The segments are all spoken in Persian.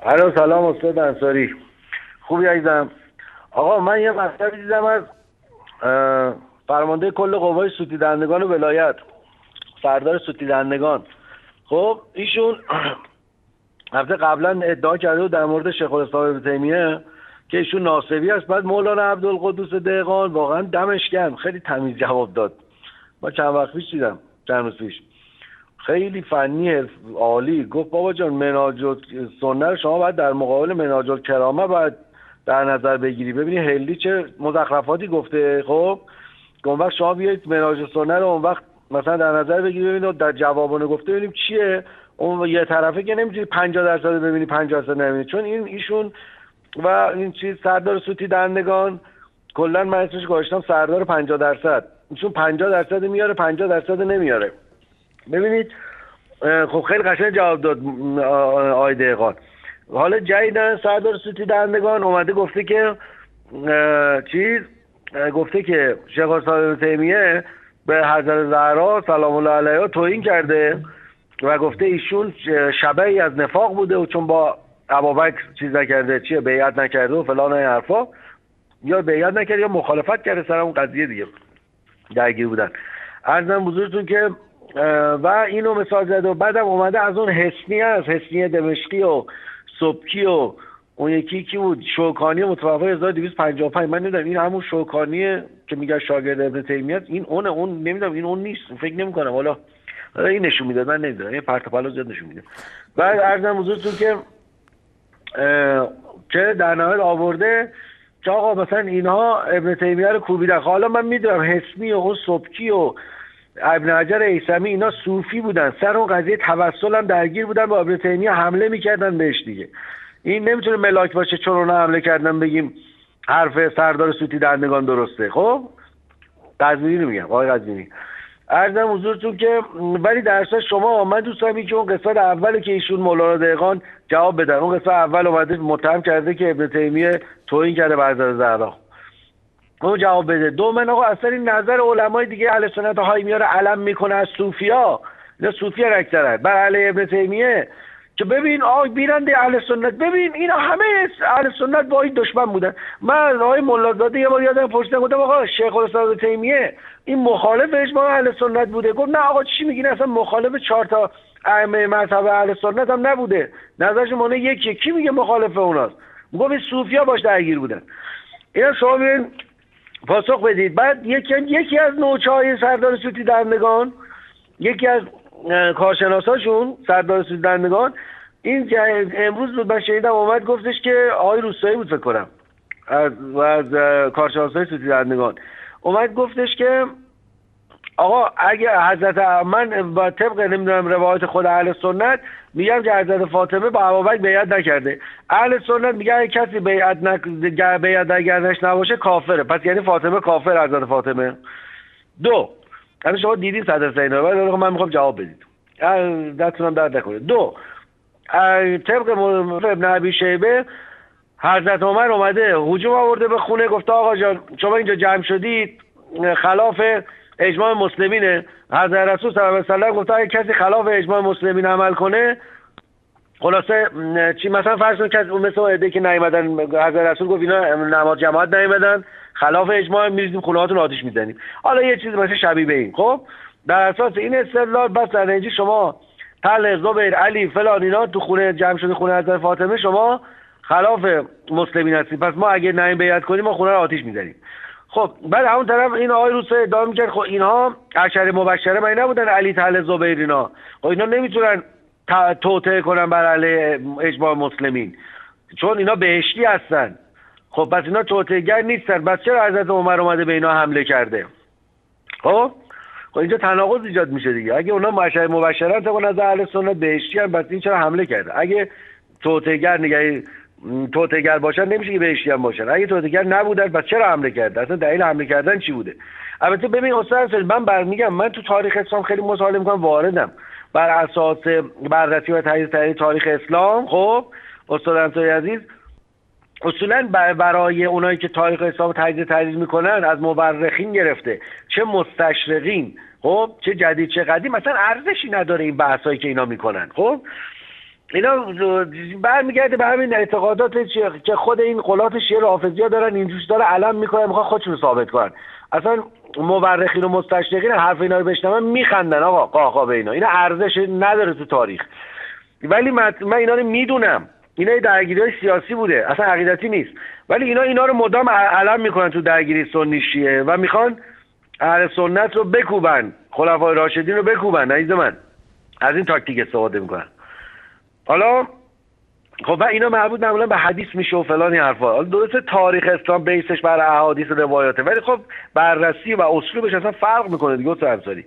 الو سلام استاد انصاری، خوبی عزیزم؟ آقا من یه مطلبی دیدم از فرمانده کل قوای سوتیدندگان ولایت، سردار سوتیدندگان. خب ایشون هفته قبلا ادعا کرده بود در مورد شیخ الاسلام ابن تیمیه که ایشون ناصبی است. بعد مولانا عبدالقدوس دهقان واقعا دمش گرم خیلی تمیز جواب داد. ما چند وقت پیش دیدم، چند روز پیش، خیلی فنی عالی. گفت بابا جان منهاج السنه شما باید در مقابل منهاج الکرامه باید در نظر بگیری. ببینی هلی چه مزخرفاتی گفته. خب اون وقت شما بیایید منهاج السنه رو اون وقت مثلا در نظر بگیری، ببینید در جوابونه گفته ببینیم چیه. اون یه طرفه که نمیتونی 50% ببینی 50% نمیبینی، چون ایشون و این چیز سردار سوتیدندگان کلا من اسمش گذاشتم سردار 50%. ایشون 50% میاره 50% نمیاره. ببینید خب خیلی قشنگ جواب داد آقای دهقان. حالا جدیدن سردار سوتیدندگان اومده گفته که گفته که شیخ الاسلام ابن تیمیه به حضرت زهرا سلام الله علیها توهین کرده و گفته ایشون شبهی از نفاق بوده و چون با ابوبکر چیز نکرده، بیعت نکرده و فلان این حرفا، یا بیعت نکرده یا مخالفت کرده سر اون قضیه دیگه درگیر بودن. عرضم حضورتون که و اینو مثال زده و بعدم اومده از اون حسنی دمشقی و سبکی و اون یکی کی بود شوکانی متوفی 1255. من نمیدونم این همون شوکانیه که میگه شاگرد ابن تیمیه است. این اون نمیدونم، این اون نیست، فکر نمی‌کنم. حالا این نشون میده، من نمیدونم، این پرت و پلا زیاد نشون میده. بعد عرضم حضورتون که در نهایت آورده که آقا مثلا اینها ابن تیمیه رو کوبیدن. حالا من میدونم حسنی و اون سبکی و ابن حجر هیثمی اینا صوفی بودن، سر اون قضیه توسل هم درگیر بودن، با ابن تیمیه حمله میکردن بهش دیگه. این نمیتونه ملاک باشه چون اونا حمله کردن بگیم حرف سردار سوتیدندگان درسته. خب قزوینی رو میگم، آقای قزوینی. عرضم حضورتون که ولی در اصل شما من دوست دارم که اون قسمت اولی که ایشون مولانا دهقان جواب بدن. اون قسمت اول اومده متهم کرده که ابن تیمیه توهین کرده به حضرت زهرا، اون جواب بده. دو من آقا اصلا این نظر علمای دیگه اهل سنت های میاره علم میکنه از صوفیا، اینا صوفی ها اکثرا بر علیه ابن تیمیه که ببین آقا بیرنده اهل سنت، ببین اینا همه اهل سنت با این دشمن بودن. من آقای ملازاده یه بار یادم پرسیدم، گفتم آقا شیخ الاسلام ابن تیمیه این مخالف اجماع اهل سنت بوده؟ گفت نه آقا چی میگین، اصلا مخالف 4 تا ائمه مذهب اهل سنت هم نبوده، نظرش مونه یکی. کی میگه مخالف اوناست؟ گفت ها باش درگیر بودن. اینا شما ببین پاسخ بدید. بعد یکی از نوچه‌های سردار سوتیدندگان، یکی از کارشناساشون سردار سوتیدندگان، این امروز بود من شنیدم اومد گفتش که آقای روستایی بود فکر کنم از کارشناسای سوتیدندگان، اومد گفتش که آقا اگه حضرت من با طبق نمیدونم روایت خود اهل سنت میگم که حضرت فاطمه با ابوبکر بیعت نکرده، اهل سنت میگه اگه کسی بیعت نگردش نباشه کافره، پس یعنی فاطمه کافر، حضرت فاطمه. دو یعنی شما دیدین صدر اینا، ولی من میخوام جواب بدید، دستتونم درد نکنه. دو طبق ابن ابی شیبه حضرت عمر اومده هجوم آورده به خونه، گفته آقا جان شما اینجا جمع شدید خلاف اجماع مسلمینه. حضرت رسول صلی الله علیه و سلم گفته اگه کسی خلاف اجماع مسلمین عمل کنه، خلاصه چی مثلا فرض کنید که مثل ایده که نیومدن، حضرت رسول گفت اینا نماز جماعت نیومدن خلاف اجماع، میریزیم خونه‌هاتون آتش میزنیم. حالا یه چیزی مثلا شبیه به این. خب در اساس این استدلال بس در اینجا شما طلق زبیر علی فلان اینا تو خونه جمع شده خونه حضرت فاطمه شما خلاف مسلمین هستید، پس ما اگه نیم بیعت کنیم ما خونه رو آتش میزنیم. خب بعد همون طرف این آقای روسه ادعا میکرد خب اینها عشره مبشره من نبودن علی طلق زبیر اینا، خب اینا نمیتونن توطئه کنن بر علیه اجماع مسلمین چون اینا بهشتی هستن. خب پس اینا توطئه‌گر نیستن، پس چرا حضرت عمر اومده به اینا حمله کرده؟ خب اینجا تناقض ایجاد میشه دیگه. اگه اونا عشره مبشرن طبق نظر اهل سنت بهشتی ان، پس این چرا حمله کرده؟ اگه توطئه‌گر نگه توطئه‌گر باشن نمیشه که بهشتی هم باشن. اگه توطئه‌گر نبودن پس چرا حمله کردن؟ اصلا دلیل حمله کردن چی بوده؟ البته ببین استاد انصاری، من برمیگم من تو تاریخ اسلام خیلی مطالعه میکنم، واردم بر اساس بررسی و تحلیل تاریخ اسلام. خب استاد انصاری عزیز، اصولا برای اونایی که تاریخ اسلام تحلیل میکنن، از مورخین گرفته چه مستشرقین، خب چه جدید چه قدیم، مثلا ارزشی نداره این بحثایی که اینا میکنن. خب اینا برمیگرده به همین اعتقادات که خود این قلات شیعه رافضی‌ها دارن، این دوست داره علم میکنن، میخوان خودشون ثابت کنن. اصلا مورخین و مستشرقین حرف اینا رو بشنون میخندن، آقا قاقا به اینا ارزش نداره تو تاریخ. ولی من اینا رو میدونم، اینا درگیری‌های سیاسی بوده، اصلا عقیدتی نیست، ولی اینا رو مدام علم میکنن تو درگیری سنی شیعه و میخوان اهل سنت رو بکوبن، خلفای راشدین رو بکوبن. عزیز من از این تاکتیک استفاده میکنن. حالا خب اینا مربوط معمولا به حدیث میشه و فلان این حرفا. حالا درسته تاریخ اسلام بیسش بر احادیث و روایاته، ولی خب بررسی و اسلوبش اصلا فرق میکنه دیگه. استاد انصاری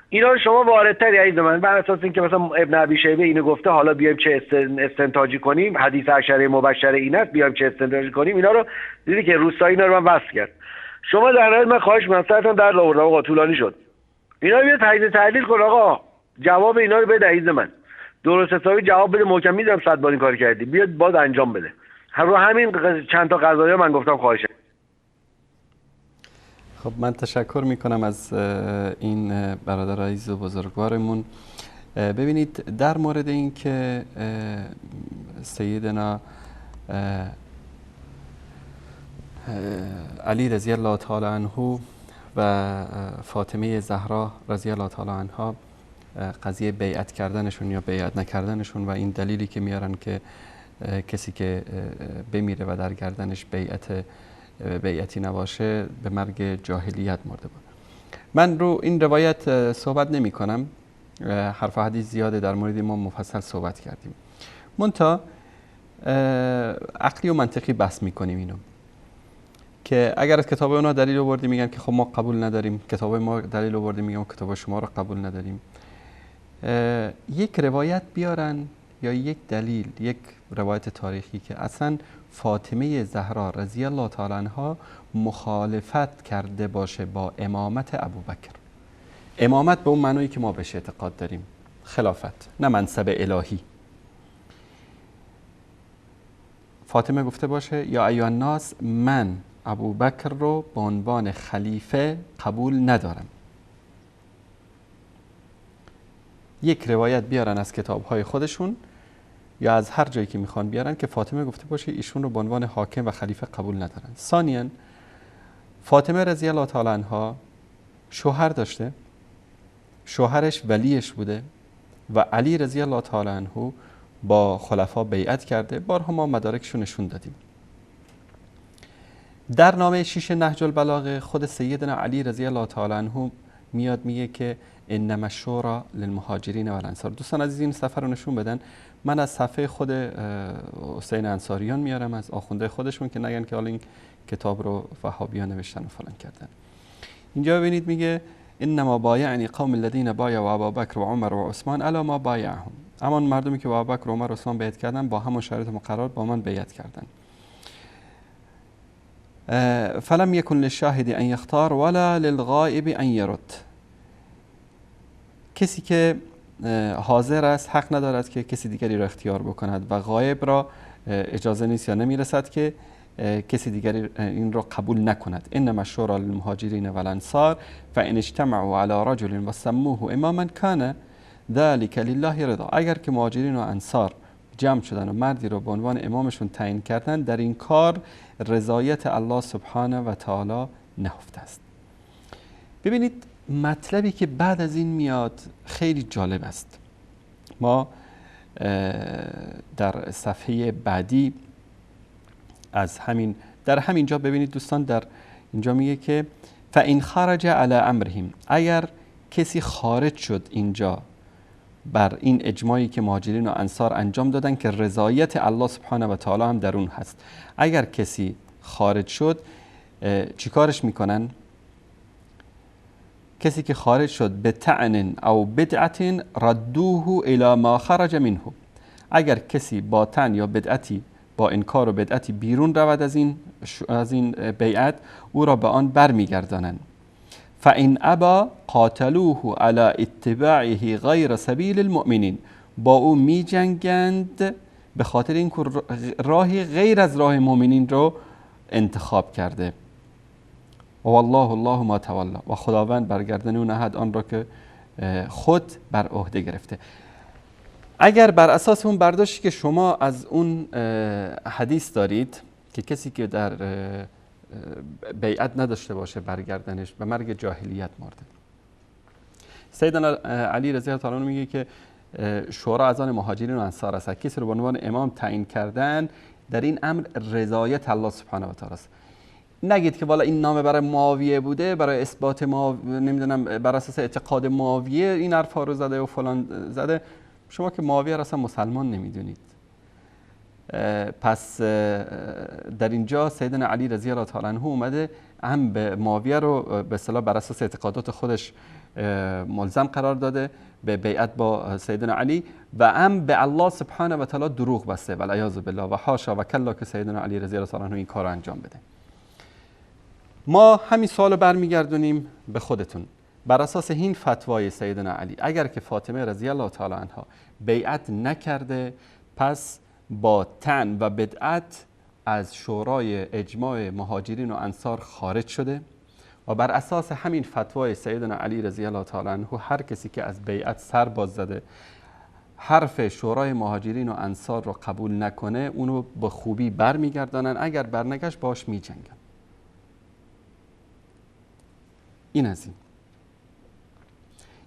اینا رو شما واردتری عزیز من، بر اساس اینکه مثلا ابن ابی شیبه اینو گفته، حالا بیایم چه استنتاجی کنیم، حدیث عشره مبشره این است، بیایم چه استنتاجی کنیم. اینا رو دیدی که روستایی اینا رو من وصل کرد. شما در نهایت من خواهش می‌کنم در آوردم، آقا طولانی شد، اینا رو بیا تحلیل کن آقا، جواب اینا رو بده عزیز من، درست حسابی جواب بده. محکم میدونم 100 بار این کار کردی، بیاد باز انجام بده. رو همین چند تا قضایا من گفتم خواهش. خب من تشکر میکنم از این برادر عزیز و بزرگوارمون. ببینید در مورد این که سیدنا علی رضی الله تعالی عنه و فاطمه زهرا رضی الله تعالی عنها قضیه بیعت کردنشون یا بیعت نکردنشون و این دلیلی که میارن که کسی که بمیره و در گردنش بیعتی نباشه به مرگ جاهلیت مرده بود. من رو این روایت صحبت نمی کنم، حرف و حدیث زیاده در مورد ما مفصل صحبت کردیم. منتها عقلی و منطقی بحث میکنیم اینو که اگر از کتاب اونا دلیل آوردیم میگن که خب ما قبول نداریم، کتاب ما دلیل آوردیم میگن کتاب شما رو قبول نداریم. یک روایت بیارن یا یک دلیل، یک روایت تاریخی که اصلا فاطمه زهرا رضی الله تعالی عنها مخالفت کرده باشه با امامت ابوبکر. امامت به اون معنایی که ما بهش اعتقاد داریم، خلافت، نه منصب الهی. فاطمه گفته باشه یا ایها الناس، من ابوبکر رو به عنوان خلیفه قبول ندارم. یک روایت بیارن از کتاب‌های خودشون یا از هر جایی که میخوان بیارن که فاطمه گفته باشه ایشون رو به عنوان حاکم و خلیفه قبول ندارن. ثانیاً فاطمه رضی الله تعالی عنها شوهر داشته، شوهرش ولیش بوده و علی رضی الله تعالی عنه با خلفا بیعت کرده. بارها ما مدارکشو نشون دادیم. در نامه 6 نهج البلاغه خود سیدنا علی رضی الله تعالی عنه میاد میگه که انما الشورى للمهاجرین و الانصار. دوستان عزیز این صفحه رو نشون بدن. من از صفحه خود حسین انصاریان میارم، از آخونده خودشون، که نگن که حالا این کتاب رو وهابیان نوشتن و فلان کردن. اینجا ببینید میگه انما بایعنی قوم الذين بایعوا ابابکر و عمر و عثمان الا ما بایعهم. اما مردمی که با ابوبکر و عمر و عثمان بیعت کردن با همون شرایط مقرر با من بیعت کردن. فلم يكن للشاهد ان يختار ولا للغائب ان يرد. کسی که حاضر است حق ندارد که کسی دیگری را اختیار بکند و غایب را اجازه نیست یا نمیرسد که کسی دیگری این را قبول نکند. انما الشورى للمهاجرین و الانصار فان اجتمعوا على رجل وسموه اماما كان ذلك لله رضا. اگر که مهاجرین و انصار جمع شدن و مردی رو به عنوان امامشون تعیین کردن، در این کار رضایت الله سبحانه و تعالی نهفته است. ببینید مطلبی که بعد از این میاد خیلی جالب است. ما در صفحه بعدی از در همینجا ببینید دوستان، در اینجا میگه که فإن خرج علی امرهم، اگر کسی خارج شد اینجا بر این اجماعی که مهاجرین و انصار انجام دادن که رضایت الله سبحانه و تعالی هم در اون هست، اگر کسی خارج شد چیکارش میکنن؟ کسی که خارج شد به طعن او بدعت ردوه الی ما خرج منه. اگر کسی با طعن یا بدعتی با انکار و بدعتی بیرون رود از این بیعت، او را به آن برمیگردانند. فإن ابا قاتلوه على اتباعه غیر سبیل المؤمنین، با او می جنگند به خاطر این که راهی غیر از راه مؤمنین رو انتخاب کرده. و والله الله ما تولی، و خداوند برگردن او نهد آن را که خود بر عهده گرفته. اگر بر اساس اون برداشتی که شما از اون حدیث دارید که کسی که در بیعت نداشته باشه برگردنش به مرگ جاهلیت مرده. سیدنا علی رضی الله عنه میگه که شورا از آن مهاجرین و انصار است. کسی رو به عنوان امام تعیین کردن در این امر رضایت الله سبحانه و تعالی است. نگید که والا این نامه برای معاویه بوده، برای اثبات نمیدونم بر اساس اعتقاد معاویه این حرفا رو زده و فلان زده. شما که معاویه را اصلا مسلمان نمیدونید. پس در اینجا سیدنا علی رضی الله تعالی عنه اومده هم به معاویه رو به اصطلاح بر اساس اعتقادات خودش ملزم قرار داده به بیعت با سیدنا علی، و هم به الله سبحانه و تعالی دروغ بسته و العیاذ بالله و حاشا و کلا که سیدنا علی رضی الله تعالی عنه این کار رو انجام بده. ما همین سوال رو برمیگردونیم به خودتون. بر اساس این فتوای سیدنا علی، اگر که فاطمه رضی الله تعالی عنها بیعت نکرده، پس با طعن و بدعت از شورای اجماع مهاجرین و انصار خارج شده، و بر اساس همین فتوای سیدنا علی رضی الله تعالی عنه هر کسی که از بیعت سر باز زده، حرف شورای مهاجرین و انصار رو قبول نکنه، اونو به خوبی برمیگردانن، اگر برنگشت باش میجنگن. این از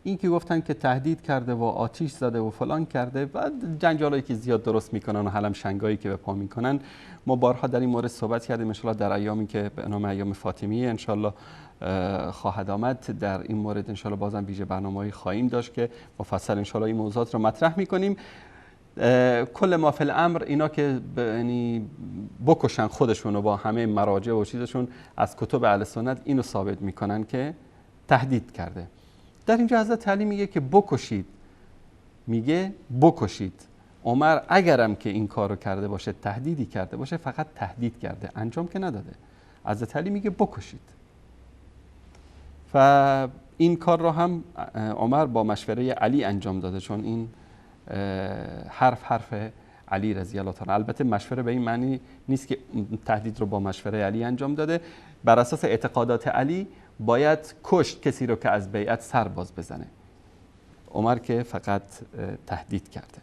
این که گفتن که تهدید کرده و آتیش زده و فلان کرده و جنجالایی که زیاد درست میکنن و حلم شنگایی که به پا میکنن، ما بارها در این مورد صحبت کردیم. انشالله در ایامی که به نام ایام فاطمیه انشالله خواهد آمد، در این مورد انشالله بازم ویژه برنامه‌ای خواهیم داشت که مفصل انشالله این موضوعات رو مطرح میکنیم. کل ما فی الامر اینا که یعنی بکشن خودشون و با همه مراجع و چیزشون از کتب اهل سنت اینو ثابت میکنن که تهدید کرده. در اینجا حضرت علی میگه که بکشید، میگه بکشید. عمر اگرم که این کارو کرده باشه، تهدیدی کرده باشه، فقط تهدید کرده، انجام که نداده. حضرت علی میگه بکشید. و این کار رو هم عمر با مشوره علی انجام داده، چون این حرف علی رضی الله تعالی. البته مشوره به این معنی نیست که تهدید رو با مشوره علی انجام داده. بر اساس اعتقادات علی باید کشت کسی رو که از بیعت سر باز بزنه. عمر که فقط تهدید کرده.